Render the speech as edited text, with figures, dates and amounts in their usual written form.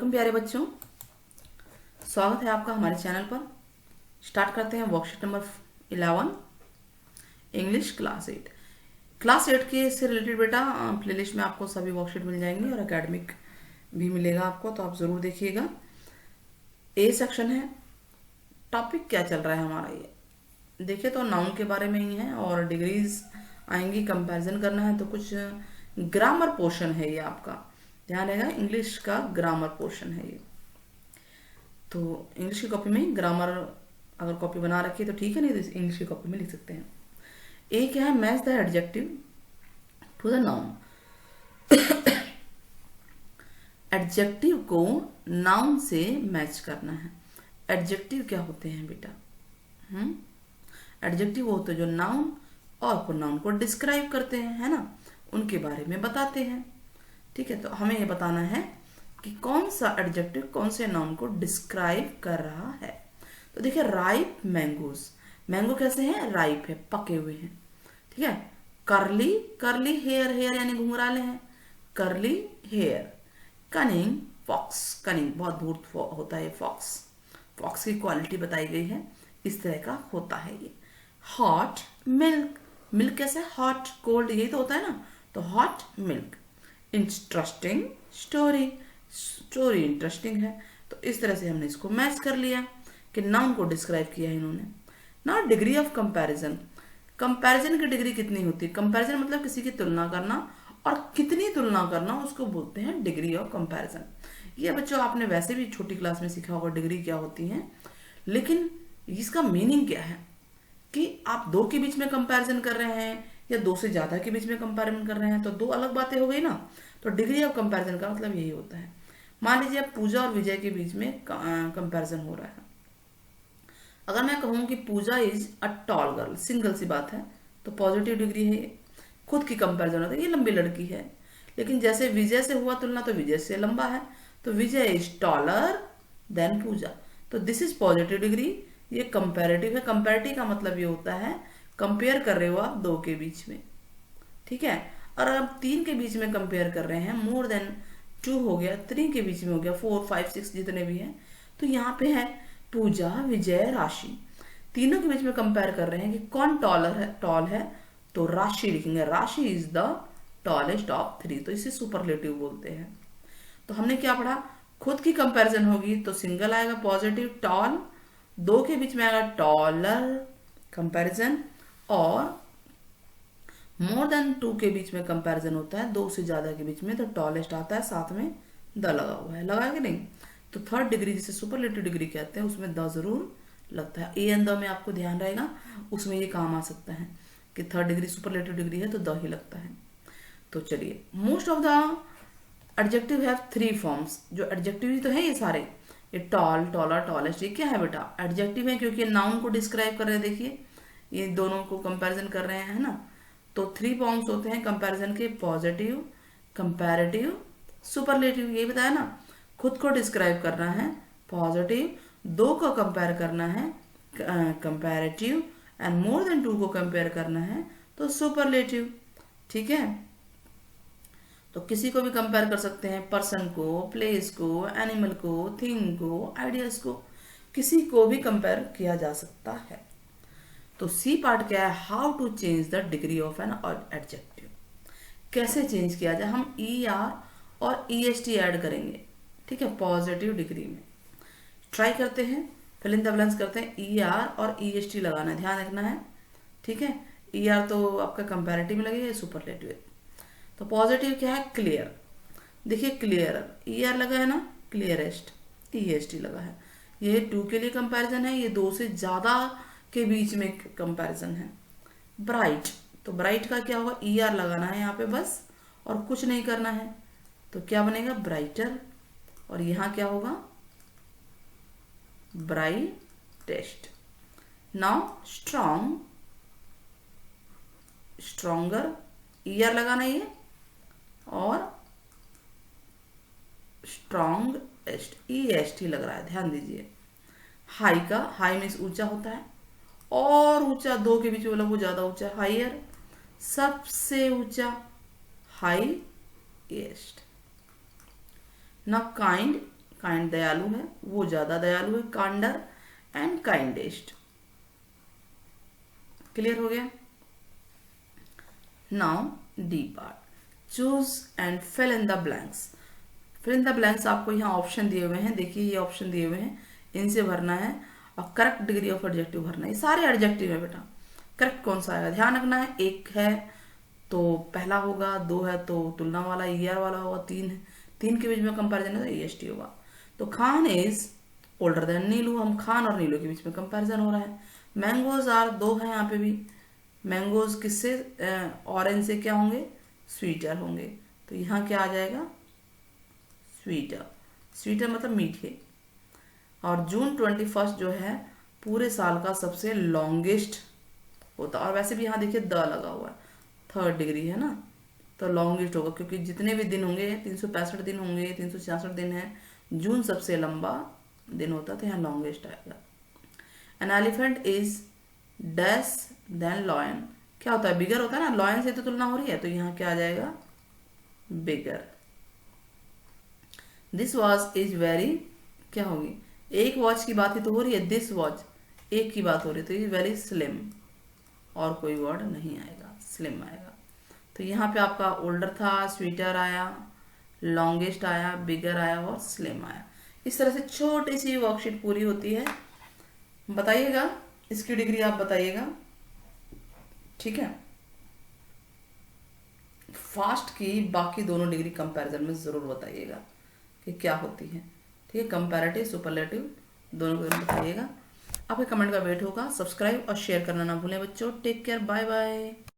Welcome प्यारे बच्चों, स्वागत है आपका हमारे चैनल पर। स्टार्ट करते हैं worksheet number 11 English class 8। Class 8 के से रिलेटेड बेटा प्लेलिस्ट में आपको सभी वर्कशीट मिल जाएंगी और एकेडमिक भी मिलेगा आपको, तो आप ज़रूर देखिएगा। ए सेक्शन है, टॉपिक क्या चल रहा है हमारा, ये देखिए तो नाउन के बारे में ही है और डिग्रीज आएंगी, कंपैरिजन करना है। तो कुछ ग्रामर पोर्शन है ये आपका, ध्यान रहेगा, इंग्लिश का ग्रामर पोर्शन है ये। तो इंग्लिश की कॉपी में ग्रामर अगर कॉपी बना रखी है तो ठीक है, नहीं तो इंग्लिश की कॉपी में लिख सकते हैं। ए क्या है, match the adjective to the noun. Adjective को नाउन से मैच करना है। एडजेक्टिव क्या होते हैं बेटा? एडजेक्टिव होते हैं जो नाउन और प्रोनाउन को डिस्क्राइब करते हैं, है ना, उनके बारे में बताते हैं। ठीक है, तो हमें ये बताना है कि कौन सा एडजेक्टिव कौन से नाउन को डिस्क्राइब कर रहा है। तो देखिए, राइप मैंगोज, मैंगो कैसे हैं? राइप है, पके हुए हैं। ठीक है, कर्ली, कर्ली हेयर, हेयर यानी घुंघराले हैं, curly hair. Cunning fox, cunning बहुत धूर्त होता है फॉक्स, फॉक्स की क्वालिटी बताई गई है, इस तरह का होता है ये। हॉट मिल्क, मिल्क कैसे? हॉट कोल्ड, यही तो होता है ना, तो hot milk. Interesting story, story interesting है। तो इस तरह से हमने इसको मैच कर लिया कि नाउन को डिस्क्राइब किया है इन्होंने। ना डिग्री ऑफ कंपैरिजन, कंपैरिजन की डिग्री कितनी होती है? कंपैरिजन मतलब किसी की तुलना करना, और कितनी तुलना करना उसको बोलते हैं डिग्री ऑफ कंपैरिजन। ये बच्चों आपने वैसे भी छोटी क्लास में सीखा होगा डिग्री क्या होती है, लेकिन इसका मीनिंग क्या है कि आप दो के बीच में कंपैरिजन कर रहे हैं या दो से ज्यादा के बीच में कंपैरिजन कर रहे हैं, तो दो अलग बातें हो गई ना। तो डिग्री ऑफ कंपैरिजन का मतलब यही होता है। मान लीजिए पूजा और विजय के बीच में कंपैरिजन हो रहा है। अगर मैं कहूँ कि Puja is a tall girl, single सी बात है, तो पॉजिटिव डिग्री है ये। खुद की कंपैरिजन होता है, ये लंबी लड़की है, लेकिन जैसे विजय से हुआ तुलना तो विजय से लंबा है, तो विजय इज टॉलर देन पूजा, तो दिस इज पॉजिटिव डिग्री। ये कंपैरेटिव है। कंपैरेटिव का मतलब ये होता है कंपेयर कर रहे हो आप दो के बीच में, ठीक है। और अब तीन के बीच में कंपेयर कर रहे हैं, मोर देन 2 हो गया, 3 के बीच में हो गया, 4, 5, 6 जितने भी हैं, तो यहाँ पे है पूजा, विजय, राशि, तीनों के बीच में कंपेयर कर रहे हैं कि कौन टॉलर है, टॉल है, तो राशि लिखेंगे, राशि इज द टॉलेस्ट ऑफ 3, तो इसे सुपरलेटिव बोलते हैं। तो हमने क्या पढ़ा? खुद की कंपैरिजन होगी तो सिंगल आएगा पॉजिटिव, टॉल, दो के बीच में आएगा टॉलर कंपैरिजन, और मोर देन 2 के बीच में कंपैरिजन होता है, दो से ज्यादा के बीच में, तो टॉलेस्ट आता है, साथ में द लगा हुआ है, लगा कि नहीं? तो थर्ड डिग्री जिसे सुपरलेटिव डिग्री कहते हैं उसमें द जरूर लगता है। ए एंड द में आपको ध्यान रहेगा, उसमें ये काम आ सकता है कि थर्ड डिग्री सुपरलेटिव डिग्री है तो द ही लगता है। तो चलिए, most of the adjective have 3 forms, जो एडजेक्टिव ही तो है ये सारे, ये टॉल, टॉलर, टॉलेस्ट, ये क्या है बेटा? एडजेक्टिव है, क्योंकि नाउन को डिस्क्राइब कर रहे हैं। देखिए ये दोनों को कंपैरिजन कर रहे हैं, है ना। तो 3 फॉर्म्स होते हैं कंपैरिजन के, पॉजिटिव, कंपैरेटिव, सुपरलेटिव, यही बताया ना। खुद को डिस्क्राइब करना है पॉजिटिव, दो को कंपेयर करना है कंपैरेटिव, एंड मोर देन 2 को कंपेयर करना है तो सुपरलेटिव। ठीक है, तो किसी को भी कंपेयर कर सकते हैं, पर्सन को, प्लेस को, एनिमल को, थिंग को, आइडियाज को, किसी को भी कंपेयर किया जा सकता है। तो सी पार्ट क्या है? How to change the degree of an adjective, कैसे चेंज किया जाए। हम ई आर और ई एस टी ऐड करेंगे, ठीक है, पॉजिटिव डिग्री में। ट्राई करते हैं, फिल इन द ब्लैंक्स करते हैं, ई आर और ई एस टी लगाना है, ध्यान रखना है, ठीक है। ई आर तो आपका कंपैरेटिव में लगेगा, सुपरलेटिव। तो पॉजिटिव क्या है? क्लियर, देखिए क्लियर, ई आर लगा है ना, क्लियरेस्ट, ई एस टी लगा है। ये 2 के लिए कंपैरिजन है, ये 2 से ज्यादा के बीच में कंपैरिजन है। ब्राइट, तो ब्राइट का क्या होगा? ई आर लगाना है यहाँ पे बस, और कुछ नहीं करना है, तो क्या बनेगा? ब्राइटर। और यहाँ क्या होगा? Brightest. Now strong, stronger, E R लगाना है ये, और स्ट्रॉन्गेस्ट, ई एस टी लग रहा है, ध्यान दीजिए। हाई का, हाई मीन्स ऊंचा होता है, और ऊंचा, दो के बीच में वो ज्यादा ऊंचा, हायर, सबसे ऊंचा, हाईएस्ट। ना काइंड, काइंड दयालु है, वो ज़्यादा दयालु है, कांडर एंड काइंडेस्ट। क्लियर हो गया। Now D part, choose and fill in the blanks. Fill in the blanks आपको यहाँ ऑप्शन दिए हुए हैं, देखिए ये ऑप्शन दिए हुए हैं, इनसे भरना है और करेक्ट डिग्री ऑफ एडजेक्टिव भरना है। ये सारे एडजेक्टिव है बेटा, करेक्ट कौन सा आएगा ध्यान रखना है। एक है तो पहला होगा, दो है तो तुलना वाला ईयर वाला होगा, तीन है, तीन के बीच में कंपैरिजन है तो ईएसटी होगा। तो खान इज ओल्डर देन नीलू, हम खान और नीलू के बीच में कंपैरिजन हो रहा है। मैंगोज आर, दो है यहाँ पे भी, मैंगोज किससे, ऑरेंज से क्या होंगे, स्वीटर होंगे, तो यहाँ क्या आ जाएगा, स्वीटर। स्वीटर मतलब मीठे। और जून 21 जो है पूरे साल का सबसे लॉन्गेस्ट होता है। और वैसे भी यहाँ देखिए द लगा हुआ है, 3rd डिग्री है ना, तो लॉन्गेस्ट होगा क्योंकि जितने भी दिन होंगे 365 दिन होंगे, 366 दिन है, जून सबसे लंबा दिन होता है तो यहाँ लॉन्गेस्ट आएगा। An elephant is dash than lion, क्या होता है, बिगर होता है ना, लॉयन से तो तुलना हो रही है तो यहाँ क्या आ जाएगा, बिगर। दिस वॉच इज वेरी, क्या होगी, एक वॉच की बात ही तो हो रही है, दिस वॉच एक की बात हो रही है तो ये वेरी स्लिम, और कोई वर्ड नहीं आएगा, स्लिम आएगा। तो यहाँ पे आपका ओल्डर था, स्वीटर आया, लॉन्गेस्ट आया, बिगर आया और स्लिम आया। इस तरह से छोटी सी वर्कशीट पूरी होती है। बताइएगा इसकी डिग्री, आप बताइएगा, ठीक है। फास्ट की बाकी दोनों डिग्री कंपैरिजन में ज़रूर बताइएगा कि क्या होती है, ठीक है। कंपैरेटिव, सुपरलेटिव दोनों को बताइएगा। आपके कमेंट का वेट होगा। सब्सक्राइब और शेयर करना ना भूलें बच्चों। Take care, bye bye.